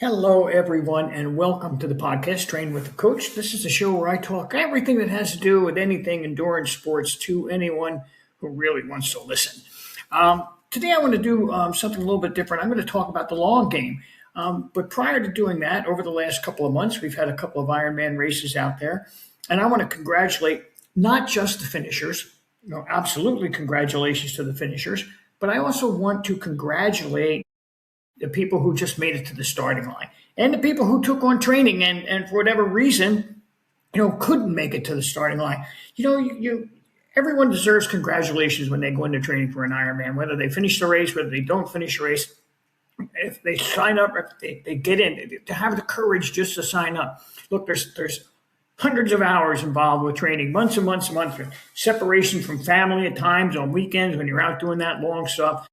Hello, everyone, and welcome to the podcast Train with the Coach. This is a show where I talk everything that has to do with anything endurance sports to anyone who really wants to listen. Today, I want to do something a little bit different. I'm going to talk about the long game. But prior to doing that, over the last couple of months, we've had a couple of Ironman races out there, and I want to congratulate not just the finishers, absolutely congratulations to the finishers, but I also want to congratulate the people who just made it to the starting line and the people who took on training and for whatever reason, couldn't make it to the starting line. Everyone deserves congratulations when they go into training for an Ironman, whether they finish the race, whether they don't finish the race. If they sign up, if they get in, to have the courage just to sign up. Look, there's hundreds of hours involved with training, months and months and months, separation from family at times on weekends when you're out doing that long stuff.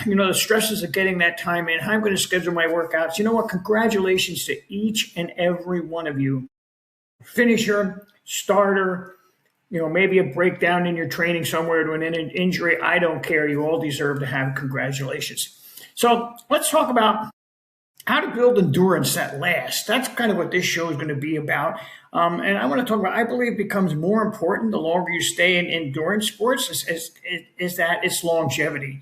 The stresses of getting that time in, how I'm going to schedule my workouts. You know what? Congratulations to each and every one of you. Finisher, starter, maybe a breakdown in your training somewhere to an injury. I don't care. You all deserve to have congratulations. So let's talk about how to build endurance that lasts. That's kind of what this show is going to be about. And I want to talk about, I believe it becomes more important the longer you stay in endurance sports is that it's longevity.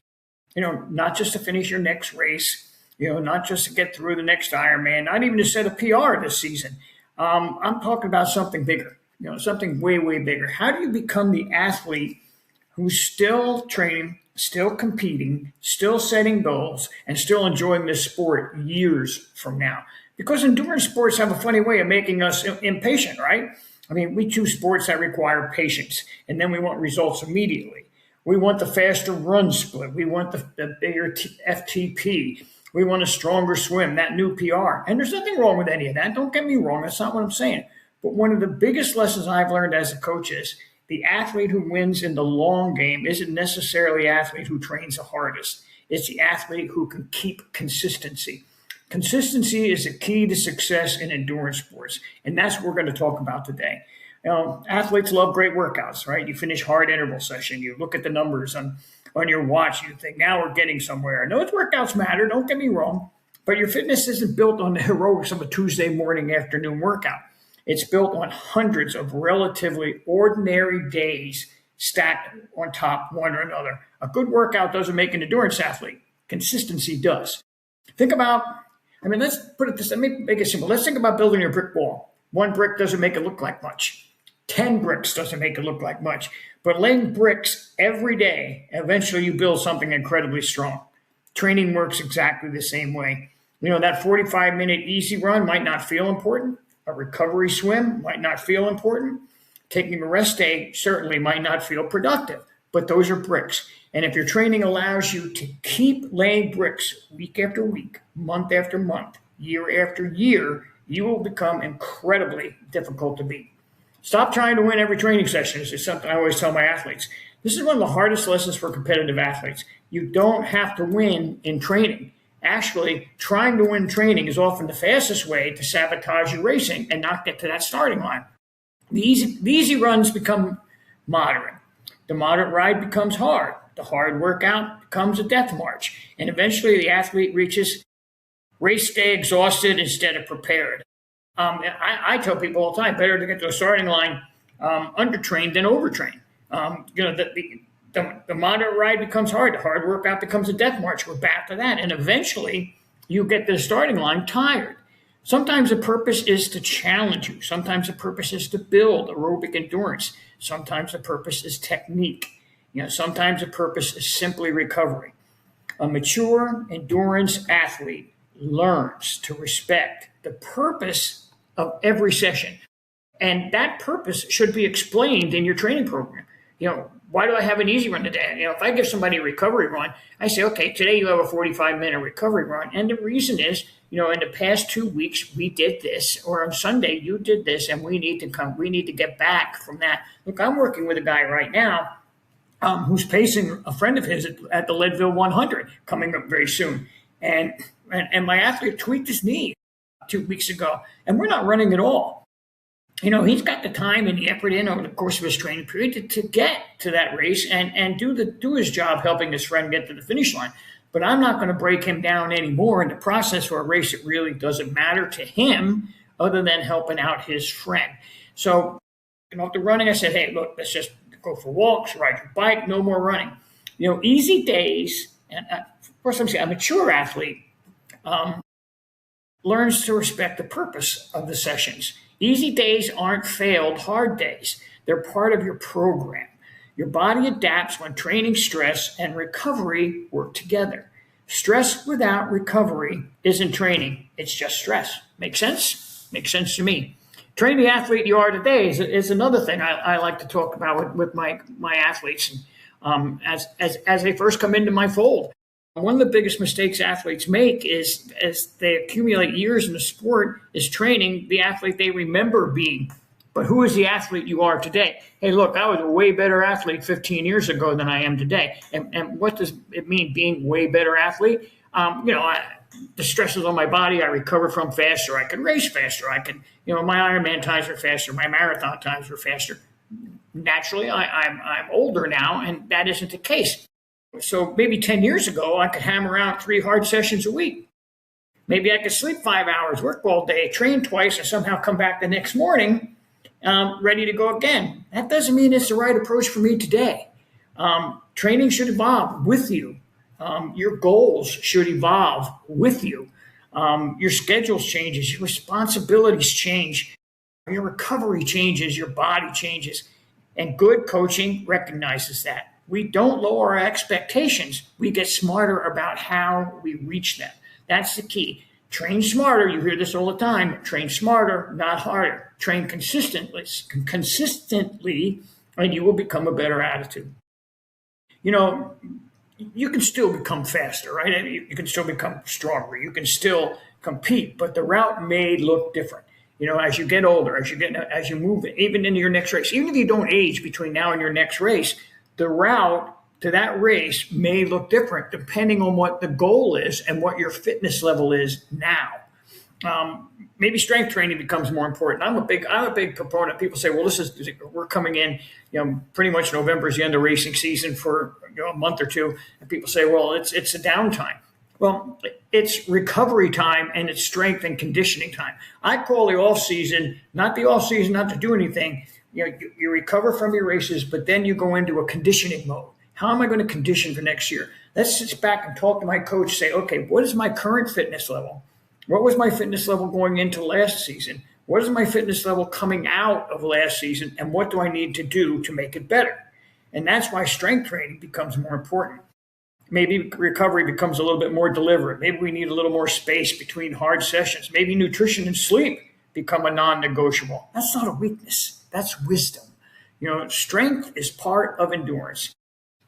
Not just to finish your next race, not just to get through the next Ironman, not even to set a PR this season. I'm talking about something bigger, something way, way bigger. How do you become the athlete who's still training, still competing, still setting goals, and still enjoying this sport years from now? Because endurance sports have a funny way of making us impatient, right? I mean, we choose sports that require patience, and then we want results immediately. We want the faster run split. We want the bigger FTP. We want a stronger swim, that new PR. And there's nothing wrong with any of that. Don't get me wrong. That's not what I'm saying. But one of the biggest lessons I've learned as a coach is the athlete who wins in the long game isn't necessarily the athlete who trains the hardest. It's the athlete who can keep consistency. Consistency is the key to success in endurance sports. And that's what we're going to talk about today. Athletes love great workouts, right? You finish hard interval session. You look at the numbers on your watch. You think, now we're getting somewhere. Those workouts matter. Don't get me wrong. But your fitness isn't built on the heroics of a Tuesday morning afternoon workout. It's built on hundreds of relatively ordinary days stacked on top one or another. A good workout doesn't make an endurance athlete. Consistency does. Let's put it this, let me make it simple. Let's think about building your brick wall. One brick doesn't make it look like much. 10 bricks doesn't make it look like much, but laying bricks every day, eventually you build something incredibly strong. Training works exactly the same way. That 45-minute easy run might not feel important. A recovery swim might not feel important. Taking a rest day certainly might not feel productive, but those are bricks. And if your training allows you to keep laying bricks week after week, month after month, year after year, you will become incredibly difficult to beat. Stop trying to win every training session. This is something I always tell my athletes. This is one of the hardest lessons for competitive athletes. You don't have to win in training. Actually, trying to win training is often the fastest way to sabotage your racing and not get to that starting line. The easy runs become moderate. The moderate ride becomes hard. The hard workout becomes a death march. And eventually the athlete reaches race day exhausted instead of prepared. I tell people all the time, better to get to a starting line undertrained than overtrained. The moderate ride becomes hard. The hard workout becomes a death march. We're back to that. And eventually you get to the starting line tired. Sometimes the purpose is to challenge you. Sometimes the purpose is to build aerobic endurance. Sometimes the purpose is technique. Sometimes the purpose is simply recovery. A mature endurance athlete learns to respect the purpose of every session. And that purpose should be explained in your training program. Why do I have an easy run today? If I give somebody a recovery run, I say, okay, today you have a 45-minute recovery run. And the reason is, in the past 2 weeks, we did this, or on Sunday, you did this, and we need to get back from that. Look, I'm working with a guy right now who's pacing a friend of his at the Leadville 100 coming up very soon. And my athlete tweaked his knee 2 weeks ago, and we're not running at all. He's got the time and the effort in over the course of his training period to get to that race and do his job helping his friend get to the finish line. but I'm not going to break him down anymore in the process for a race that really doesn't matter to him other than helping out his friend. So, after running, I said, hey, look, let's just go for walks, ride your bike, no more running. Easy days, and of course, I'm saying a mature athlete learns to respect the purpose of the sessions. Easy days aren't failed hard days. They're part of your program. Your body adapts when training, stress, and recovery work together. Stress without recovery isn't training. It's just stress. Make sense? Makes sense to me. Train the athlete you are today is another thing I like to talk about with my athletes as they first come into my fold. One of the biggest mistakes athletes make is, as they accumulate years in the sport, is training the athlete they remember being. But who is the athlete you are today? Hey, look, I was a way better athlete 15 years ago than I am today. And what does it mean, being way better athlete? The stresses on my body I recover from faster. I can race faster. I can, my Ironman times are faster. My marathon times are faster. Naturally, I'm older now, and that isn't the case. So maybe 10 years ago, I could hammer out 3 hard sessions a week. Maybe I could sleep 5 hours, work all day, train twice, and somehow come back the next morning ready to go again. That doesn't mean it's the right approach for me today. Training should evolve with you. Your goals should evolve with you. Your schedules changes, your responsibilities change, your recovery changes, your body changes. And good coaching recognizes that. We don't lower our expectations. We get smarter about how we reach them. That's the key. Train smarter. You hear this all the time. Train smarter, not harder. Train consistently, and you will become a better attitude. You can still become faster, right? You can still become stronger. You can still compete, but the route may look different. As you get older, as you move, even into your next race, even if you don't age between now and your next race, the route to that race may look different depending on what the goal is and what your fitness level is now. Maybe strength training becomes more important. I'm a big proponent. People say, well, we're coming in, pretty much November is the end of racing season for a month or two. And people say, well, it's a downtime. Well, it's recovery time and it's strength and conditioning time. I call the off season, not to do anything. You recover from your races, but then you go into a conditioning mode. How am I going to condition for next year? Let's sit back and talk to my coach, say, okay, what is my current fitness level? What was my fitness level going into last season? What is my fitness level coming out of last season? And what do I need to do to make it better? And that's why strength training becomes more important. Maybe recovery becomes a little bit more deliberate. Maybe we need a little more space between hard sessions. Maybe nutrition and sleep become a non-negotiable. That's not a weakness. That's wisdom. Strength is part of endurance.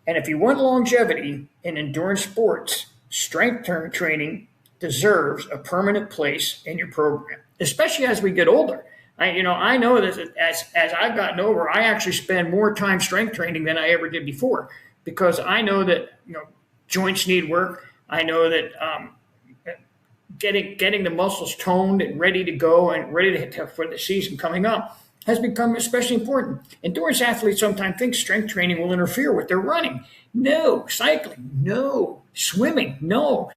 And if you want longevity in endurance sports, strength training deserves a permanent place in your program, especially as we get older. I know that as I've gotten older, I actually spend more time strength training than I ever did before, because I know that joints need work. I know that getting the muscles toned and ready to go and ready for the season coming up has become especially important. Endurance athletes sometimes think strength training will interfere with their running. No. Cycling, no. Swimming, no.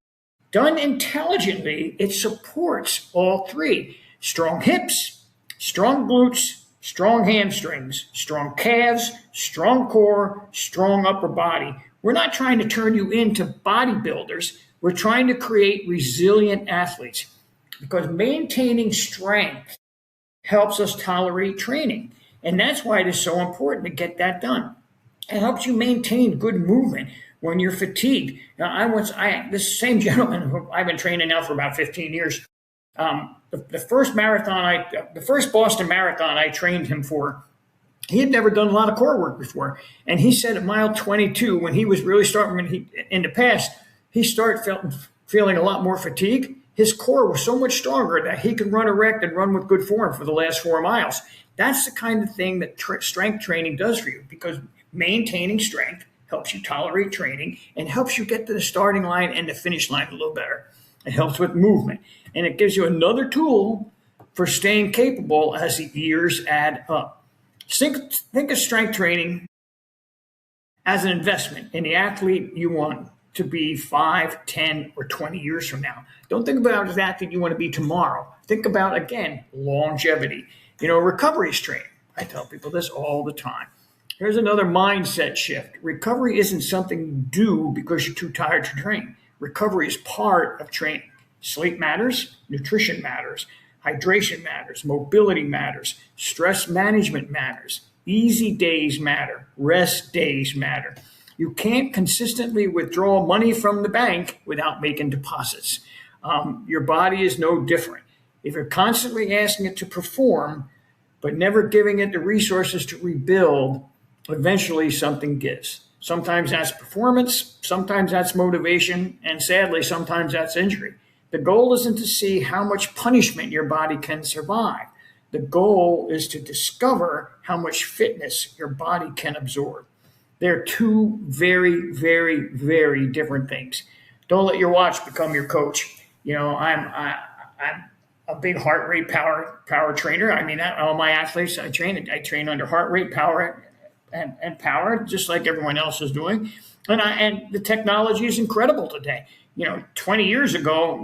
Done intelligently, it supports all three. Strong hips, strong glutes, strong hamstrings, strong calves, strong core, strong upper body. We're not trying to turn you into bodybuilders. We're trying to create resilient athletes, because maintaining strength helps us tolerate training. And that's why it is so important to get that done. It helps you maintain good movement when you're fatigued. Now, this same gentleman who I've been training now for about 15 years, the first Boston Marathon I trained him for, he had never done a lot of core work before. And he said at mile 22, when he was really starting, in the past, he started feeling a lot more fatigue. His core was so much stronger that he could run erect and run with good form for the last 4 miles. That's the kind of thing that strength training does for you, because maintaining strength helps you tolerate training and helps you get to the starting line and the finish line a little better. It helps with movement. And it gives you another tool for staying capable as the years add up. Think of strength training as an investment in the athlete you want to be 5, 10, or 20 years from now. Don't think about that you want to be tomorrow. Think about, again, longevity. Recovery is training. I tell people this all the time. Here's another mindset shift. Recovery isn't something you do because you're too tired to train. Recovery is part of training. Sleep matters, nutrition matters, hydration matters, mobility matters, stress management matters, easy days matter, rest days matter. You can't consistently withdraw money from the bank without making deposits. Your body is no different. If you're constantly asking it to perform, but never giving it the resources to rebuild, eventually something gives. Sometimes that's performance, sometimes that's motivation, and sadly, sometimes that's injury. The goal isn't to see how much punishment your body can survive. The goal is to discover how much fitness your body can absorb. They're two very, very, very different things. Don't let your watch become your coach. I'm a big heart rate power trainer. I mean, all my athletes I train under heart rate, power, and power, just like everyone else is doing. And the technology is incredible today. 20 years ago,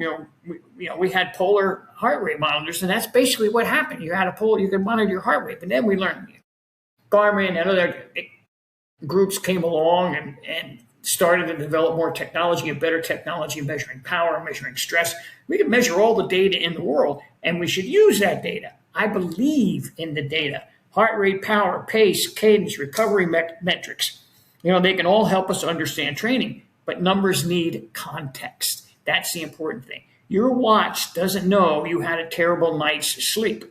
we had polar heart rate monitors, and that's basically what happened. You had you could monitor your heart rate, but then we learned Garmin and other groups came along and started to develop more technology and better technology, measuring power, measuring stress. We can measure all the data in the world, and we should use that data. I believe in the data. Heart rate, power, pace, cadence, recovery metrics. They can all help us understand training, but numbers need context. That's the important thing. Your watch doesn't know you had a terrible night's sleep.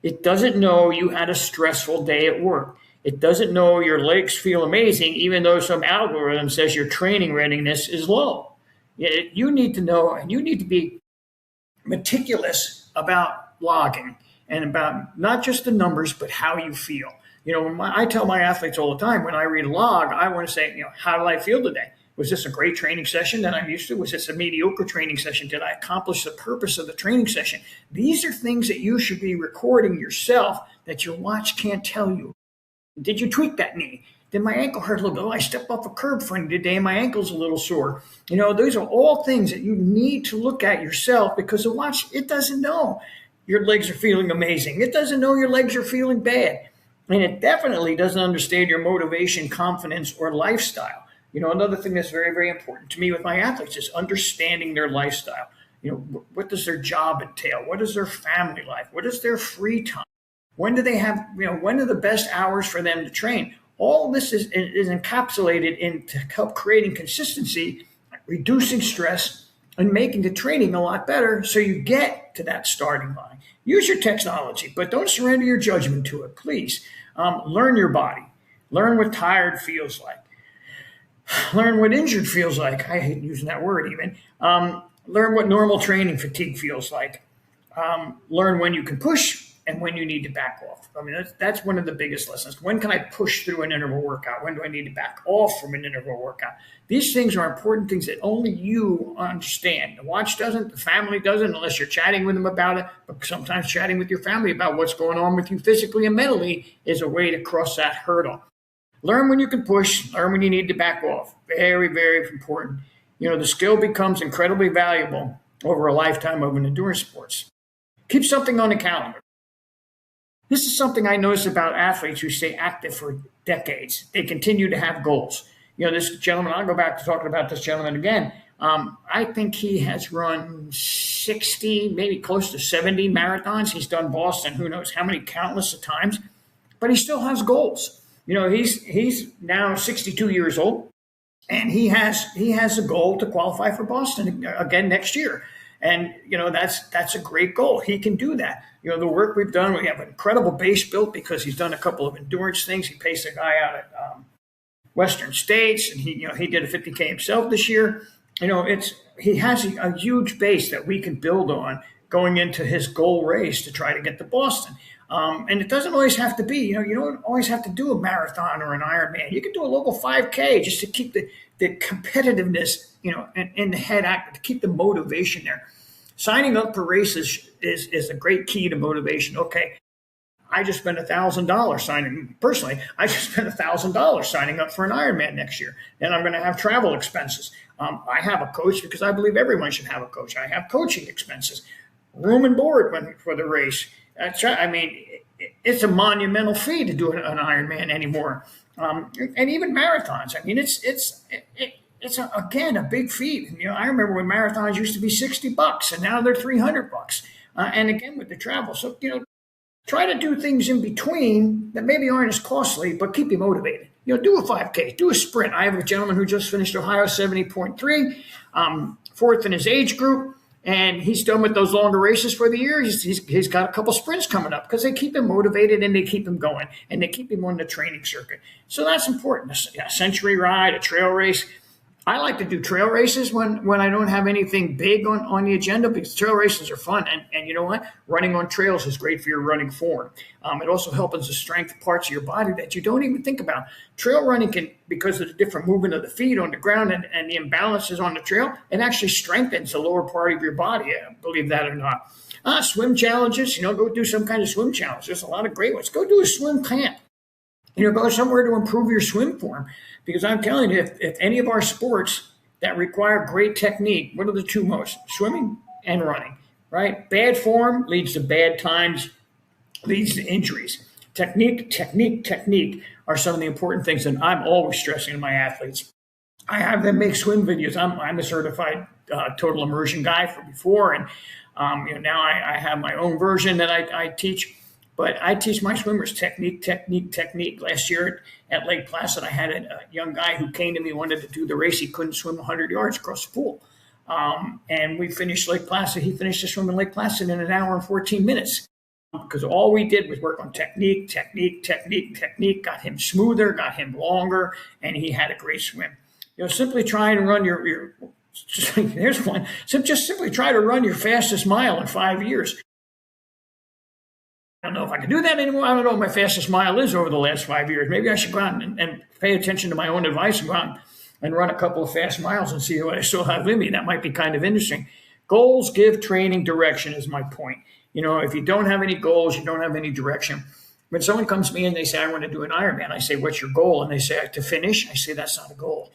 It doesn't know you had a stressful day at work. It doesn't know your legs feel amazing, even though some algorithm says your training readiness is low. You need to know, and you need to be meticulous about logging and about not just the numbers, but how you feel. I tell my athletes all the time, when I read a log, I want to say, how did I feel today? Was this a great training session that I'm used to? Was this a mediocre training session? Did I accomplish the purpose of the training session? These are things that you should be recording yourself that your watch can't tell you. Did you tweak that knee? Did my ankle hurt a little bit? Oh, I stepped off a curb funny today and my ankle's a little sore. Those are all things that you need to look at yourself, because the watch, it doesn't know your legs are feeling amazing. It doesn't know your legs are feeling bad. And it definitely doesn't understand your motivation, confidence, or lifestyle. Another thing that's very, very important to me with my athletes is understanding their lifestyle. What does their job entail? What is their family life? What is their free time? When do they have, when are the best hours for them to train? All this is encapsulated into help creating consistency, reducing stress, and making the training a lot better so you get to that starting line. Use your technology, but don't surrender your judgment to it, please. Learn your body. Learn what tired feels like. Learn what injured feels like. I hate using that word even. Learn what normal training fatigue feels like. Learn when you can push and when you need to back off. I mean, that's one of the biggest lessons. When can I push through an interval workout? When do I need to back off from an interval workout? These things are important things that only you understand. The watch doesn't, the family doesn't, unless you're chatting with them about it. But sometimes chatting with your family about what's going on with you physically and mentally is a way to cross that hurdle. Learn when you can push, learn when you need to back off. Very, very important. The skill becomes incredibly valuable over a lifetime of an endurance sports. Keep something on the calendar. This is something I notice about athletes who stay active for decades. They continue to have goals. This gentleman, I'll go back to talking about this gentleman again. I think he has run 60, maybe close to 70 marathons. He's done Boston, who knows how many countless of times, but he still has goals. He's now 62 years old, and he has a goal to qualify for Boston again next year. And, that's a great goal. He can do that. The work we've done, we have an incredible base built because he's done a couple of endurance things. He paced a guy out at Western States, and he did a 50K himself this year. He has a huge base that we can build on going into his goal race to try to get to Boston. And it doesn't always have to be, you don't always have to do a marathon or an Ironman. You can do a local 5K just to keep the competitiveness, in the head active, to keep the motivation there. Signing up for races is a great key to motivation. Okay, I just spent $1,000 signing. Personally, I just spent $1,000 signing up for an Ironman next year. Then I'm going to have travel expenses. I have a coach because I believe everyone should have a coach. I have coaching expenses, room and board for the race. It's a monumental fee to do an Ironman anymore, and even marathons. I mean, it's again a big fee. I remember when marathons used to be $60, and now they're $300. And again with the travel, so try to do things in between that maybe aren't as costly, but keep you motivated. Do a 5K, do a sprint. I have a gentleman who just finished Ohio 70.3, fourth in his age group, and he's done with those longer races for the year. He's got a couple sprints coming up because they keep him motivated and they keep him going and they keep him on the training circuit. So that's important. A century ride, a trail race. I like to do trail races when I don't have anything big on the agenda because trail races are fun. And you know what? Running on trails is great for your running form. It also helps the strength parts of your body that you don't even think about. Trail running can, because of the different movement of the feet on the ground and the imbalances on the trail, it actually strengthens the lower part of your body, believe that or not. Swim challenges, go do some kind of swim challenge. There's a lot of great ones. Go do a swim camp. Go somewhere to improve your swim form. Because I'm telling you, if any of our sports that require great technique, what are the two most? Swimming and running, right? Bad form leads to bad times, leads to injuries. Technique are some of the important things that I'm always stressing to my athletes. I have them make swim videos. I'm a certified total immersion guy from before, and now I have my own version that I teach. But I teach my swimmers technique. Last year at Lake Placid, I had a young guy who came to me, wanted to do the race. He couldn't swim 100 yards across the pool. And we finished Lake Placid. He finished the swim in Lake Placid in an hour and 14 minutes. Because all we did was work on technique, got him smoother, got him longer, and he had a great swim. Simply try and run your here's one. Just simply try to run your fastest mile in 5 years. I don't know if I can do that anymore. I don't know what my fastest mile is over the last 5 years. Maybe I should go out and pay attention to my own advice and go out and run a couple of fast miles and see what I still have in me. That might be kind of interesting. Goals give training direction is my point. If you don't have any goals, you don't have any direction. When someone comes to me and they say, I want to do an Ironman, I say, what's your goal? And they say, to finish. I say, that's not a goal.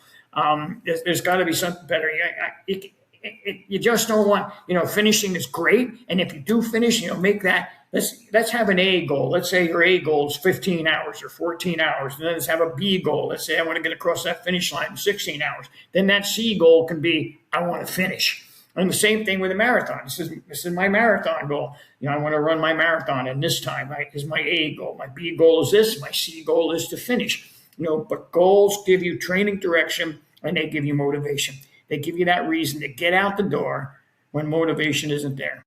There's got to be something better. You just don't want, finishing is great. And if you do finish, make that. Let's have an A goal. Let's say your A goal is 15 hours or 14 hours. And then let's have a B goal. Let's say I want to get across that finish line in 16 hours. Then that C goal can be, I want to finish. And the same thing with a marathon. This is my marathon goal. I want to run my marathon, and this time is my A goal. My B goal is this. My C goal is to finish. But goals give you training direction, and they give you motivation. They give you that reason to get out the door when motivation isn't there.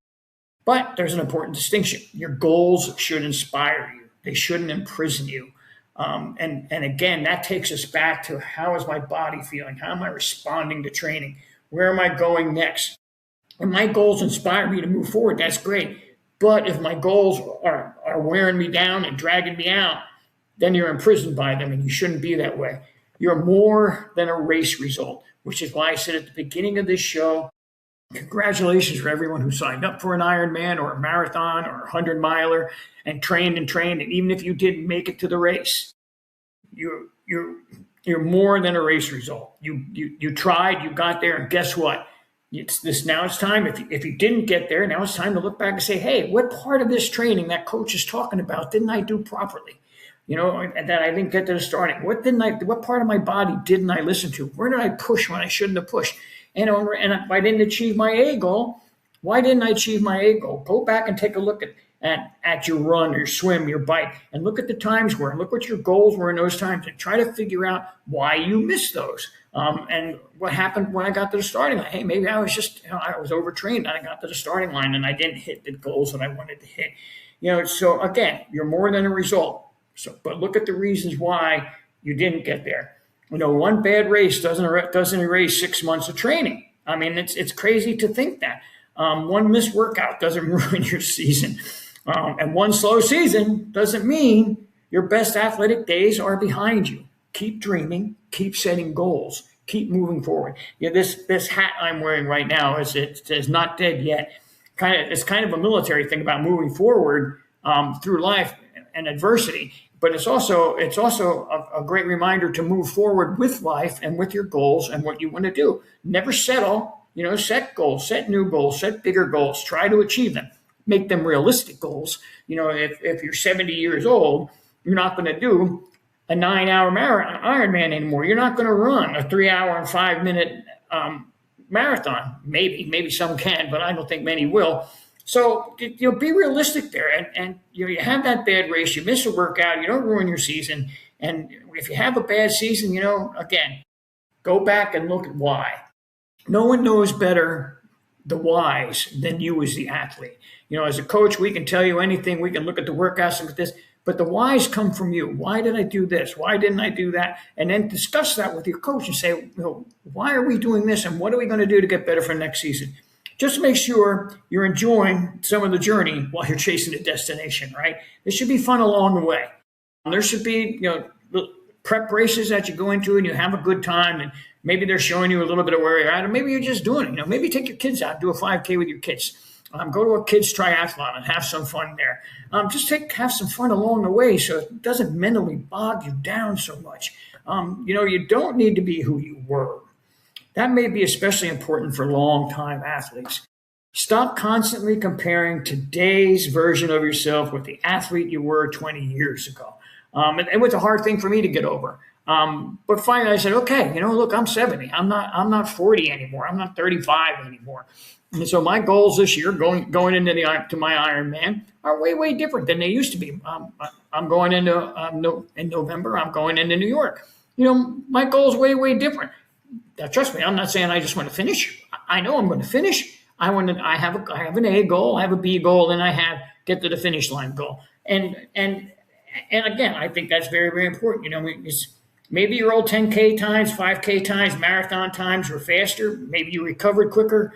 But there's an important distinction. Your goals should inspire you. They shouldn't imprison you. And again, that takes us back to how is my body feeling? How am I responding to training? Where am I going next? When my goals inspire me to move forward, that's great. But if my goals are wearing me down and dragging me out, then you're imprisoned by them, and you shouldn't be that way. You're more than a race result, which is why I said at the beginning of this show, congratulations for everyone who signed up for an Ironman or a marathon or a 100-miler and trained. And even if you didn't make it to the race, you're more than a race result. You tried, you got there, and guess what? Now it's time. If you didn't get there, now it's time to look back and say, hey, what part of this training that coach is talking about didn't I do properly? That I didn't get to the starting. What part of my body didn't I listen to? Where did I push when I shouldn't have pushed? And if I didn't achieve my A goal, why didn't I achieve my A goal? Go back and take a look at your run, your swim, your bike, and look at the times were, and look what your goals were in those times, and try to figure out why you missed those. And what happened when I got to the starting line. Hey, maybe I was just, I was overtrained, and I got to the starting line, and I didn't hit the goals that I wanted to hit. So again, you're more than a result. But look at the reasons why you didn't get there. One bad race doesn't erase 6 months of training. I mean, it's crazy to think that. One missed workout doesn't ruin your season. And one slow season doesn't mean your best athletic days are behind you. Keep dreaming, keep setting goals, keep moving forward. This hat I'm wearing right now is not dead yet. It's kind of a military thing about moving forward through life. and adversity. But it's also a great reminder to move forward with life and with your goals and what you want to do. Never settle. Set goals, set new goals, set bigger goals. Try to achieve them. Make them realistic goals. If you're 70 years old, you're not going to do a 9-hour Ironman anymore. You're not going to run a 3-hour and 5-minute marathon. Maybe some can, but I don't think many will. So be realistic there, and you have that bad race, you miss a workout, you don't ruin your season, and if you have a bad season, again, go back and look at why. No one knows better the whys than you as the athlete. As a coach, we can tell you anything, we can look at the workouts and look at this, but the whys come from you. Why did I do this? Why didn't I do that? And then discuss that with your coach and say, why are we doing this, and what are we going to do to get better for next season? Just make sure you're enjoying some of the journey while you're chasing the destination, right? There should be fun along the way. There should be, prep races that you go into and you have a good time, and maybe they're showing you a little bit of where you're at, or maybe you're just doing it. Maybe take your kids out, do a 5K with your kids. Go to a kids triathlon and have some fun there. Have some fun along the way so it doesn't mentally bog you down so much. You don't need to be who you were. That may be especially important for long-time athletes. Stop constantly comparing today's version of yourself with the athlete you were 20 years ago. It was a hard thing for me to get over. But finally I said, okay, look, I'm 70. I'm not 40 anymore. I'm not 35 anymore. And so my goals this year going into to my Ironman are way, way different than they used to be. I'm going into in November, I'm going into New York. My goal is way, way different. Now, trust me, I'm not saying I just want to finish. I know I'm going to finish. I have an A goal, I have a B goal, and I have get to the finish line goal. And again, I think that's very, very important. Maybe your old 10K times, 5K times, marathon times were faster. Maybe you recovered quicker.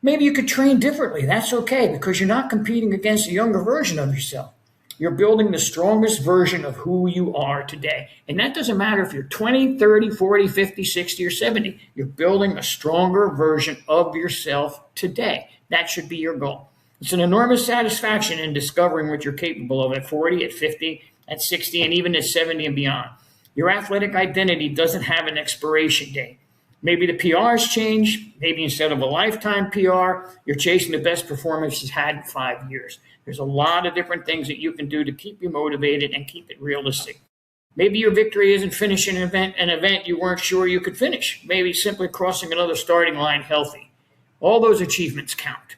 Maybe you could train differently. That's okay, because you're not competing against a younger version of yourself. You're building the strongest version of who you are today. And that doesn't matter if you're 20, 30, 40, 50, 60, or 70. You're building a stronger version of yourself today. That should be your goal. It's an enormous satisfaction in discovering what you're capable of at 40, at 50, at 60, and even at 70 and beyond. Your athletic identity doesn't have an expiration date. Maybe the PRs change. Maybe instead of a lifetime PR, you're chasing the best performance you've had in 5 years. There's a lot of different things that you can do to keep you motivated and keep it realistic. Maybe your victory isn't finishing an event you weren't sure you could finish. Maybe simply crossing another starting line healthy. All those achievements count.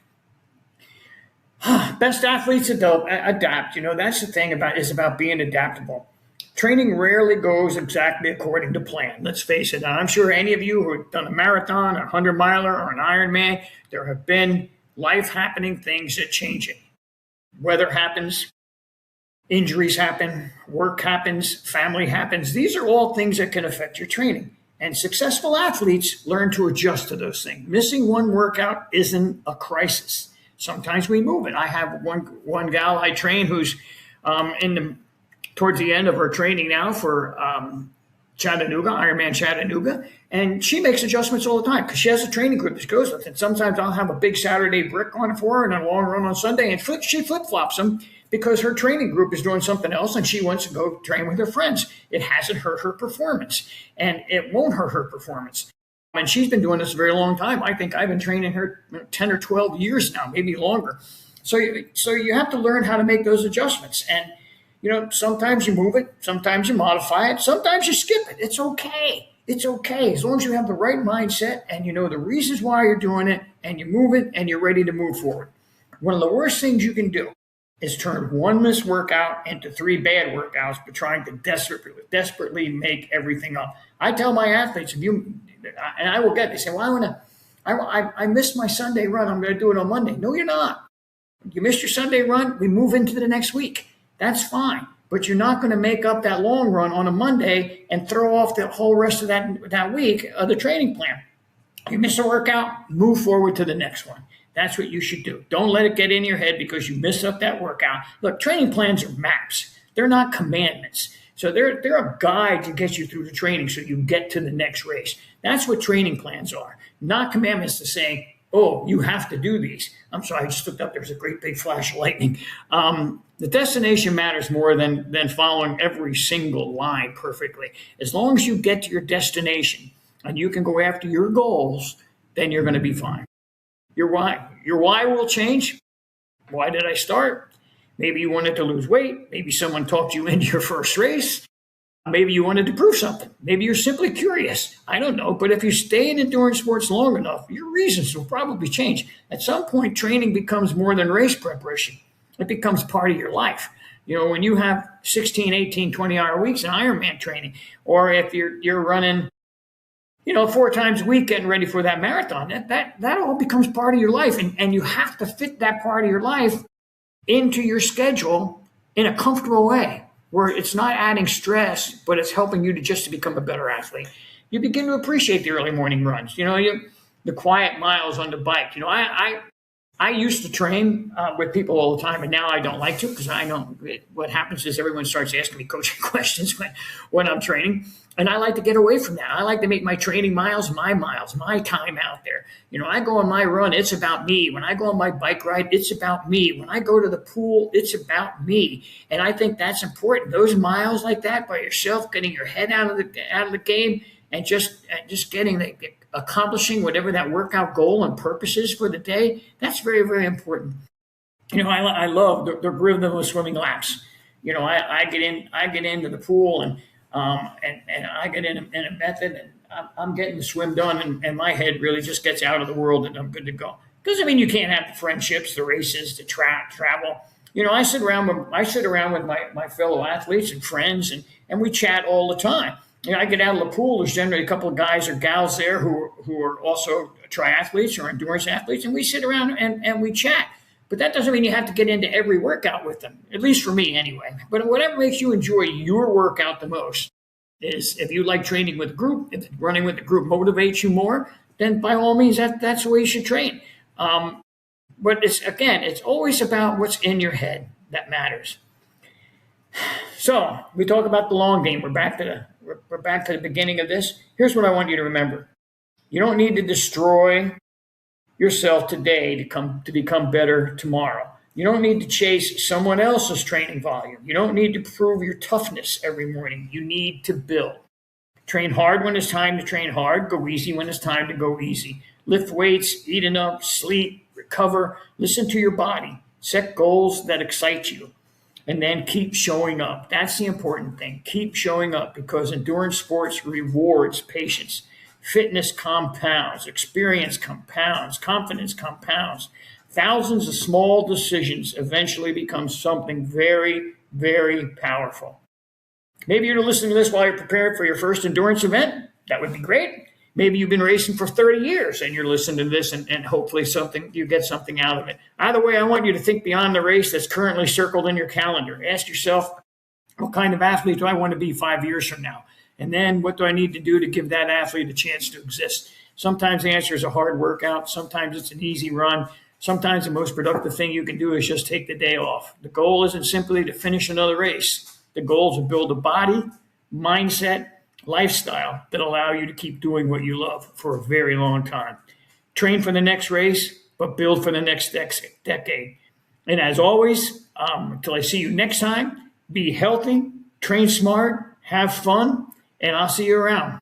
Best athletes adapt. That's the thing about being adaptable. Training rarely goes exactly according to plan. Let's face it. I'm sure any of you who have done a marathon, a 100-miler, or an Ironman, there have been life-happening things that change it. Weather happens, injuries happen, work happens, family happens. These are all things that can affect your training. And successful athletes learn to adjust to those things. Missing one workout isn't a crisis. Sometimes we move it. I have one gal I train who's towards the end of her training now for Chattanooga, Ironman Chattanooga, and she makes adjustments all the time because she has a training group that goes with it. And sometimes I'll have a big Saturday brick on for her and a long run on Sunday, and she flip-flops them because her training group is doing something else and she wants to go train with her friends. It hasn't hurt her performance, and it won't hurt her performance. And she's been doing this a very long time. I think I've been training her 10 or 12 years now, maybe longer. So you have to learn how to make those adjustments. And sometimes you move it, sometimes you modify it, sometimes you skip it. It's okay. It's okay. As long as you have the right mindset and you know the reasons why you're doing it, and you move it and you're ready to move forward. One of the worst things you can do is turn one missed workout into 3 bad workouts, but trying to desperately make everything up. I tell my athletes, and I will get, they say, well, I missed my Sunday run. I'm going to do it on Monday. No, you're not. You missed your Sunday run. We move into the next week. That's fine. But you're not going to make up that long run on a Monday and throw off the whole rest of that week of the training plan. You miss a workout, move forward to the next one. That's what you should do. Don't let it get in your head because you missed up that workout. Look, training plans are maps. They're not commandments. So they're a guide to get you through the training so you get to the next race. That's what training plans are. Not commandments to say, Oh, you have to do these. I'm sorry, I just looked up. There's a great big flash of lightning. The destination matters more than following every single line perfectly. As long as you get to your destination and you can go after your goals, then you're going to be fine. Your why will change. Why did I start? Maybe you wanted to lose weight. Maybe someone talked you into your first race. Maybe you wanted to prove something. Maybe you're simply curious. I don't know. But if you stay in endurance sports long enough, your reasons will probably change. At some point, training becomes more than race preparation. It becomes part of your life. When you have 16, 18, 20-hour weeks in Ironman training, or if you're running, 4 times a week getting ready for that marathon, that all becomes part of your life. And you have to fit that part of your life into your schedule in a comfortable way, where it's not adding stress, but it's helping you to become a better athlete. You begin to appreciate the early morning runs, the quiet miles on the bike. I used to train with people all the time, and now I don't like to, because I know what happens is everyone starts asking me coaching questions when I'm training. And I like to get away from that. I like to make my training miles, my time out there. I go on my run, it's about me. When I go on my bike ride, it's about me. When I go to the pool, it's about me. And I think that's important. Those miles like that by yourself, getting your head out of the game, and just accomplishing whatever that workout goal and purpose is for the day, that's very, very important. I love the rhythm of swimming laps. I get into the pool, and I get in a method, and I'm getting the swim done, and my head really just gets out of the world, and I'm good to go. Doesn't mean you can't have the friendships, the races, the travel. I sit around with my fellow athletes and friends, and we chat all the time. I get out of the pool. There's generally a couple of guys or gals there who are also triathletes or endurance athletes, and we sit around and we chat. But that doesn't mean you have to get into every workout with them, at least for me anyway. But whatever makes you enjoy your workout the most is, if you like training with a group, if running with a group motivates you more, then by all means, that's the way you should train. But it's always about what's in your head that matters. So we talk about the long game. We're back to the beginning of this. Here's what I want you to remember. You don't need to destroy yourself today to become better tomorrow. You don't need to chase someone else's training volume. You don't need to prove your toughness every morning. You need to build. Train hard when it's time to train hard. Go easy when it's time to go easy. Lift weights, eat enough, sleep, recover. Listen to your body. Set goals that excite you. And then keep showing up. That's the important thing. Keep showing up, because endurance sports rewards patience. Fitness compounds, experience compounds, confidence compounds. Thousands of small decisions eventually become something very, very powerful. Maybe you're listening to this while you're preparing for your first endurance event. That would be great. Maybe you've been racing for 30 years and you're listening to this, and hopefully you get something out of it. Either way, I want you to think beyond the race that's currently circled in your calendar. Ask yourself, what kind of athlete do I want to be 5 years from now? And then what do I need to do to give that athlete a chance to exist? Sometimes the answer is a hard workout. Sometimes it's an easy run. Sometimes the most productive thing you can do is just take the day off. The goal isn't simply to finish another race. The goal is to build a body, mindset, lifestyle that allow you to keep doing what you love for a very long time. Train for the next race, but build for the next decade. And as always, until I see you next time, be healthy, train smart, have fun, and I'll see you around.